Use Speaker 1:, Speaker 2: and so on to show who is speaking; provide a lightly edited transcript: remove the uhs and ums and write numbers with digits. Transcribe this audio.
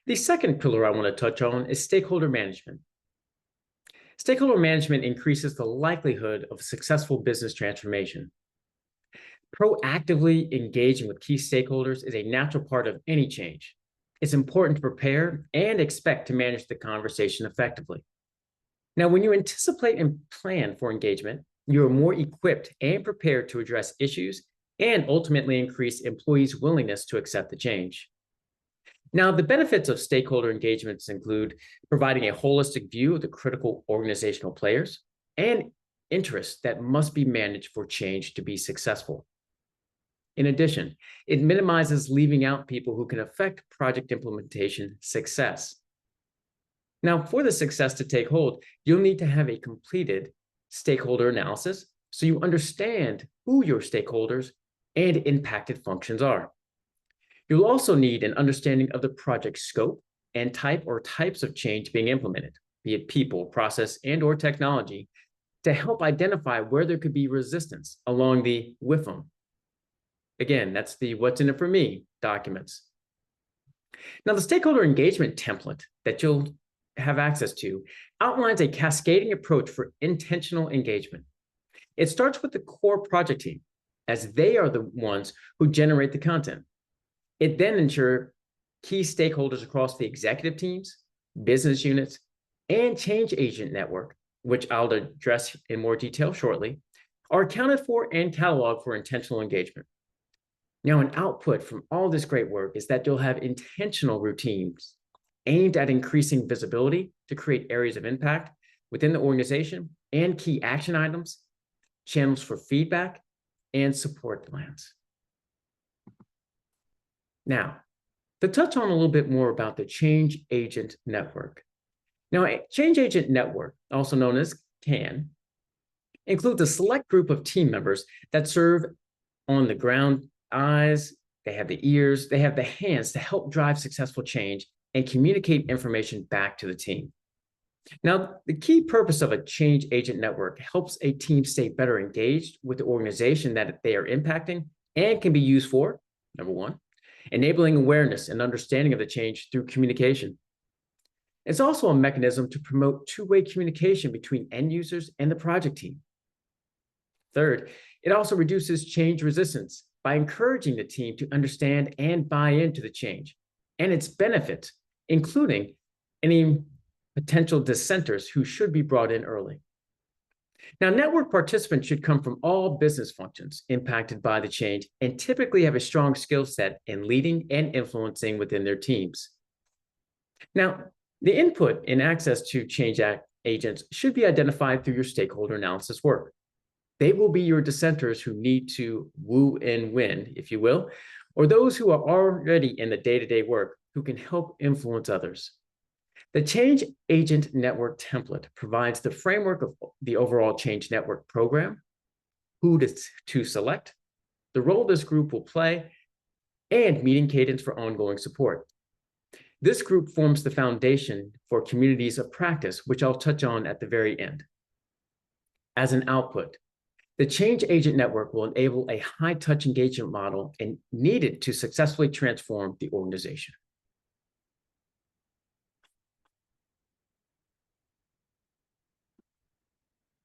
Speaker 1: The second pillar I want to touch on is stakeholder management. Stakeholder management increases the likelihood of successful business transformation. Proactively engaging with key stakeholders is a natural part of any change. It's important to prepare and expect to manage the conversation effectively. Now, when you anticipate and plan for engagement, you are more equipped and prepared to address issues and ultimately increase employees' willingness to accept the change. Now, the benefits of stakeholder engagements include providing a holistic view of the critical organizational players and interests that must be managed for change to be successful. In addition, it minimizes leaving out people who can affect project implementation success. Now, for the success to take hold, you'll need to have a completed stakeholder analysis so you understand who your stakeholders and impacted functions are. You'll also need an understanding of the project scope and type or types of change being implemented, be it people, process, and/or technology, to help identify where there could be resistance along the WIFM. Again, that's the what's in it for me documents. Now, the stakeholder engagement template that you'll have access to outlines a cascading approach for intentional engagement. It starts with the core project team, as they are the ones who generate the content. It then ensures key stakeholders across the executive teams, business units, and change agent network, which I'll address in more detail shortly, are accounted for and cataloged for intentional engagement. Now, an output from all this great work is that you'll have intentional routines aimed at increasing visibility to create areas of impact within the organization and key action items, channels for feedback, and support plans. Now, to touch on a little bit more about the Change Agent Network. Now, a Change Agent Network, also known as CAN, includes a select group of team members that serve on the ground eyes, they have the ears, they have the hands to help drive successful change and communicate information back to the team. Now, the key purpose of a Change Agent Network helps a team stay better engaged with the organization that they are impacting and can be used for, number one, enabling awareness and understanding of the change through communication. It's also a mechanism to promote two-way communication between end users and the project team. Third, it also reduces change resistance by encouraging the team to understand and buy into the change and its benefits, including any potential dissenters who should be brought in early. Now, network participants should come from all business functions impacted by the change and typically have a strong skill set in leading and influencing within their teams. Now, the input and access to change agents should be identified through your stakeholder analysis work. They will be your dissenters who need to woo and win, if you will, or those who are already in the day-to-day work who can help influence others. The Change Agent Network template provides the framework of the overall Change Network program, who to select, the role this group will play, and meeting cadence for ongoing support. This group forms the foundation for communities of practice, which I'll touch on at the very end. As an output, the Change Agent Network will enable a high-touch engagement model and needed to successfully transform the organization.